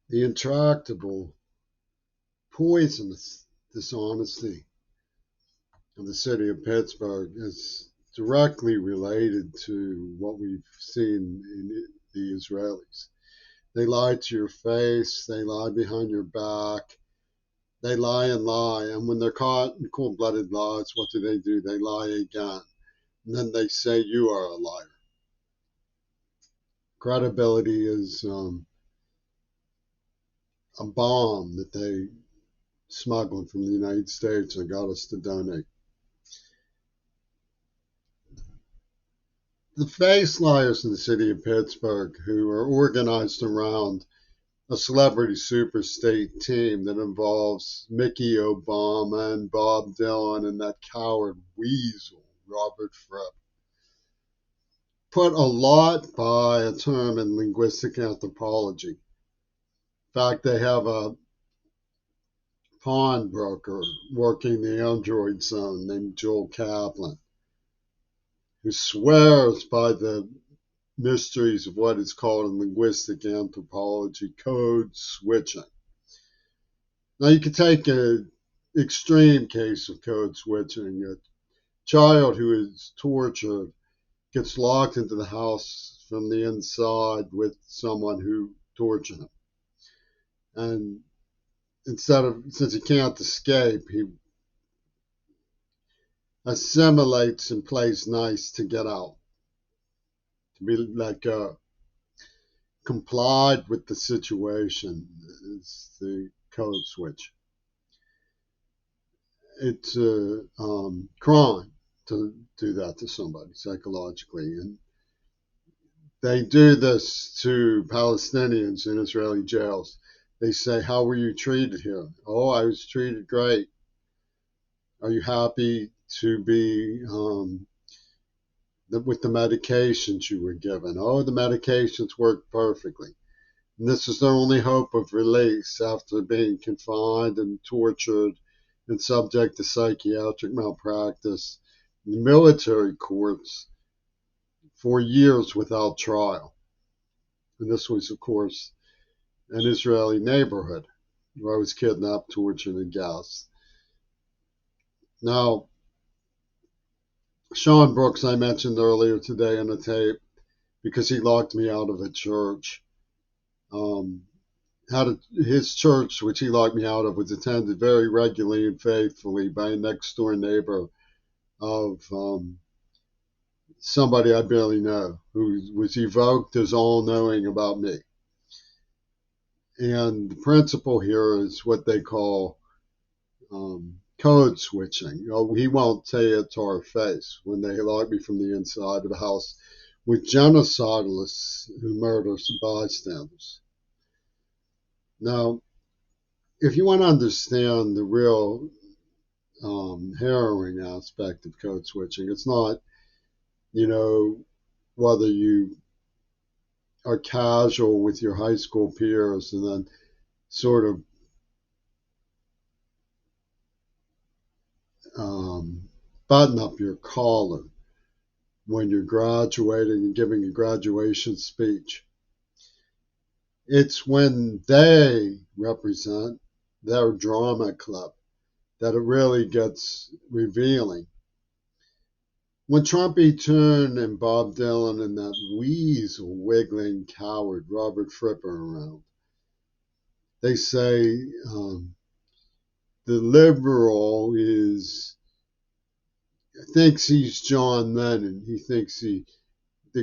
The intractable, poisonous dishonesty of the city of Pittsburgh is directly related to what we've seen in the Israelis. They lie to your face, they lie behind your back, they lie and lie. And when they're caught in cold blooded lies, what do? They lie again. And then they say you are a liar. Credibility is a bomb that they smuggled from the United States and got us to donate. The face liars in the city of Pittsburgh, who are organized around a celebrity super state team that involves Mickey Obama and Bob Dylan and that coward weasel, Robert Fripp, put a lot by a term in linguistic anthropology. In fact, they have a pawnbroker working the Android zone named Joel Kaplan, who swears by the mysteries of what is called in linguistic anthropology code switching. Now, you could take an extreme case of code switching. A child who is tortured gets locked into the house from the inside with someone who tortured him. And since he can't escape, he assimilates and plays nice to get out, to be let go. Complied with the situation is the code switch. It's a crime to do that to somebody psychologically. And they do this to Palestinians in Israeli jails. They say, how were you treated here? Oh, I was treated great. Are you happy to be with the medications you were given? Oh, the medications worked perfectly. And this is their only hope of release after being confined and tortured and subject to psychiatric malpractice in military courts for years without trial. And this was, of course, an Israeli neighborhood where I was kidnapped, tortured, and gassed. Now, Sean Brooks, I mentioned earlier today on the tape, because he locked me out of a church. His church, which he locked me out of, was attended very regularly and faithfully by a next door neighbor of somebody I barely know, who was evoked as all knowing about me. And the principle here is what they call code switching. You know, he won't say it to our face when they lock me from the inside of the house with genocidalists who murder bystanders. Now, if you want to understand the real harrowing aspect of code switching, it's not, whether you are casual with your high school peers and then sort of button up your collar when you're graduating and giving a graduation speech. It's when they represent their drama club that it really gets revealing. When Trumpy Turn and Bob Dylan and that weasel wiggling coward Robert Fripp are around, they say the liberal thinks he's John Lennon. He thinks the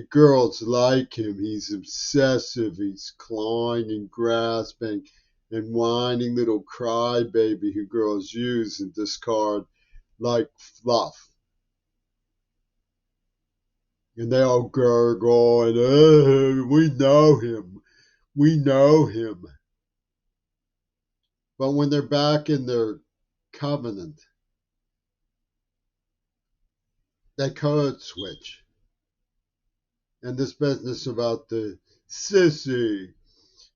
girls like him. He's obsessive. He's clawing and grasping and whining little crybaby who girls use and discard like fluff. And they all gurgle and, we know him. We know him. But when they're back in their covenant, they code switch. And this business about the sissy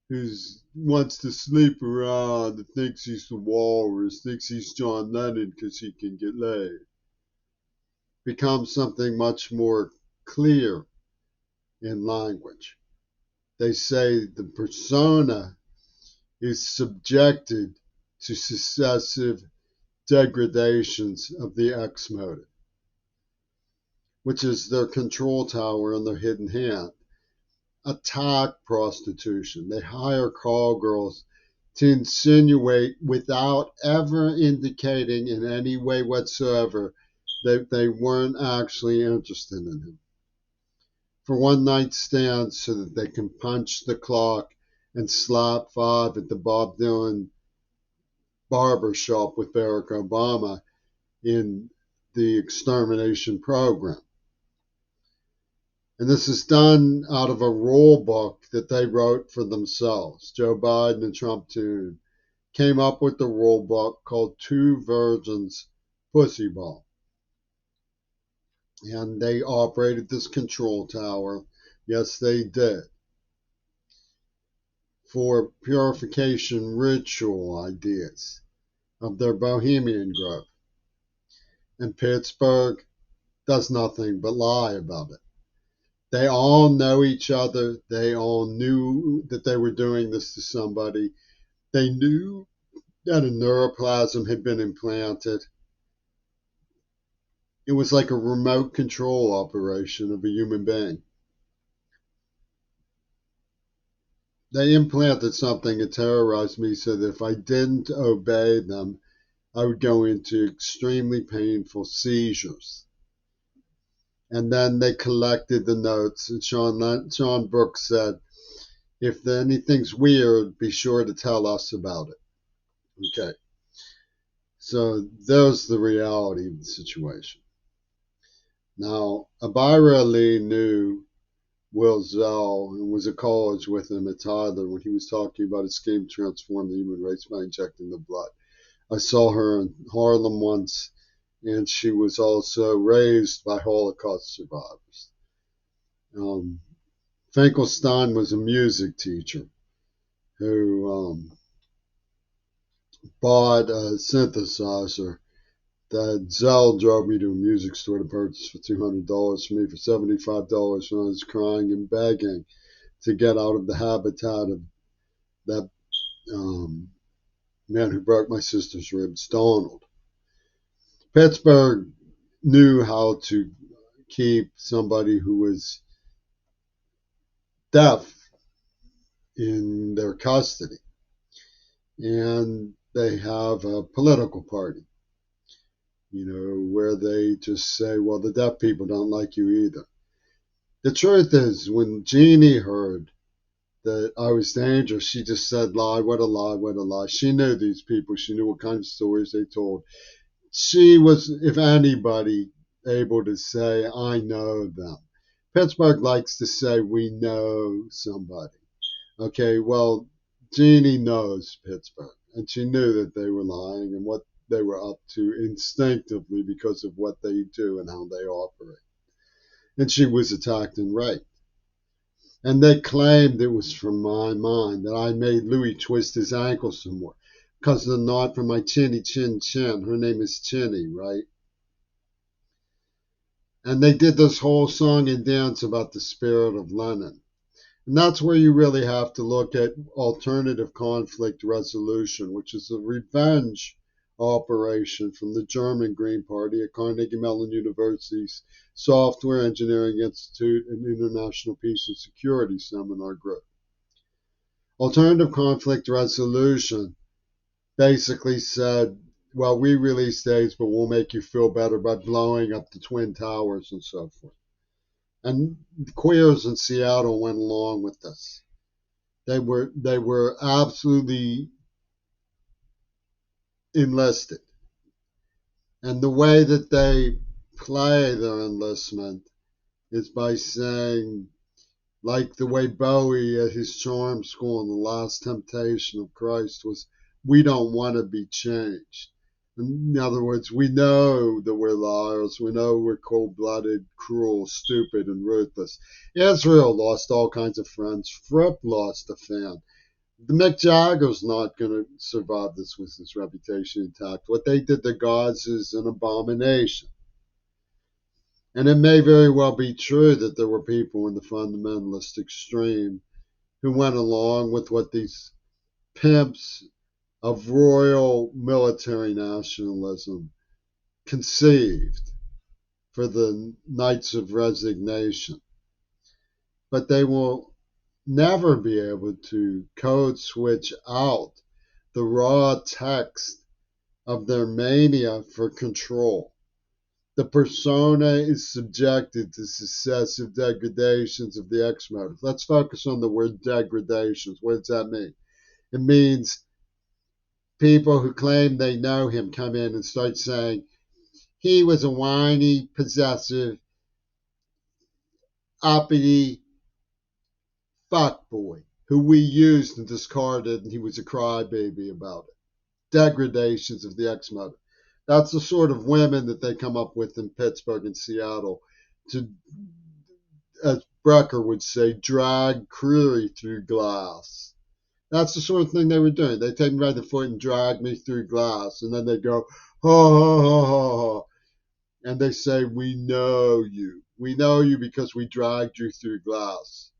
who wants to sleep around and thinks he's the walrus, thinks he's John Lennon because he can get laid, becomes something much more clear in language. They say the persona is subjected to successive degradations of the X motive, which is their control tower and their hidden hand. Attack prostitution. They hire call girls to insinuate without ever indicating in any way whatsoever that they weren't actually interested in him. For one night stands so that they can punch the clock and slap five at the Bob Dylan barber shop with Barack Obama in the extermination program. And this is done out of a rule book that they wrote for themselves. Joe Biden and Trump too came up with the rule book called Two Virgins Pussy Ball. And they operated this control tower. Yes, they did. For purification ritual ideas of their bohemian growth. And Pittsburgh does nothing but lie about it. They all know each other. They all knew that they were doing this to somebody. They knew that a neuroplasm had been implanted. It was like a remote control operation of a human being. They implanted something that terrorized me so that if I didn't obey them, I would go into extremely painful seizures. And then they collected the notes, and Sean Brooks said, if anything's weird, be sure to tell us about it. Okay. So there's the reality of the situation. Now, Abira Ali knew Will Zell and was at college with him at Tyler when he was talking about his scheme to transform the human race by injecting the blood. I saw her in Harlem once, and she was also raised by Holocaust survivors. Finkelstein was a music teacher who bought a synthesizer that Zell drove me to a music store to purchase for $200 for me for $75 when I was crying and begging to get out of the habitat of that man who broke my sister's ribs, Donald. Pittsburgh knew how to keep somebody who was deaf in their custody. And they have a political party, where they just say, well, the deaf people don't like you either. The truth is, when Jeannie heard that I was dangerous, she just said, lie, what a lie, what a lie. She knew these people. She knew what kind of stories they told. She was, if anybody, able to say, I know them. Pittsburgh likes to say, we know somebody. Okay, well, Jeannie knows Pittsburgh, and she knew that they were lying and what they were up to instinctively because of what they do and how they operate. And she was attacked and raped. And they claimed it was from my mind that I made Louis twist his ankle some more because of the knot from my chinny chin chin. Her name is Chinny, right? And they did this whole song and dance about the spirit of Lenin. And that's where you really have to look at alternative conflict resolution, which is a revenge operation from the German Green Party at Carnegie Mellon University's Software Engineering Institute and International Peace and Security Seminar Group. Alternative conflict resolution basically said, well, we released AIDS, but we'll make you feel better by blowing up the Twin Towers and so forth. And queers in Seattle went along with this. They were absolutely enlisted. And the way that they play their enlistment is by saying, like the way Bowie at his charm school in The Last Temptation of Christ was, we don't want to be changed. In other words, we know that we're liars. We know we're cold-blooded, cruel, stupid, and ruthless. Israel lost all kinds of friends. Fripp lost a fan. The Mick Jagger's not going to survive this with his reputation intact. What they did to gods is an abomination. And it may very well be true that there were people in the fundamentalist extreme who went along with what these pimps of royal military nationalism conceived for the Knights of Resignation. But they will never be able to code switch out the raw text of their mania for control. The persona is subjected to successive degradations of the X motive. Let's focus on the word degradations. What does that mean? It means people who claim they know him come in and start saying, he was a whiny, possessive, uppity fuckboy who we used and discarded, and he was a crybaby about it. Degradations of the X motive. That's the sort of women that they come up with in Pittsburgh and Seattle to, as Brecker would say, drag Creary through glass. That's the sort of thing they were doing. They take me by the foot and drag me through glass, and then they go, ha ha ha ha ha, and they say, we know you. We know you because we dragged you through glass.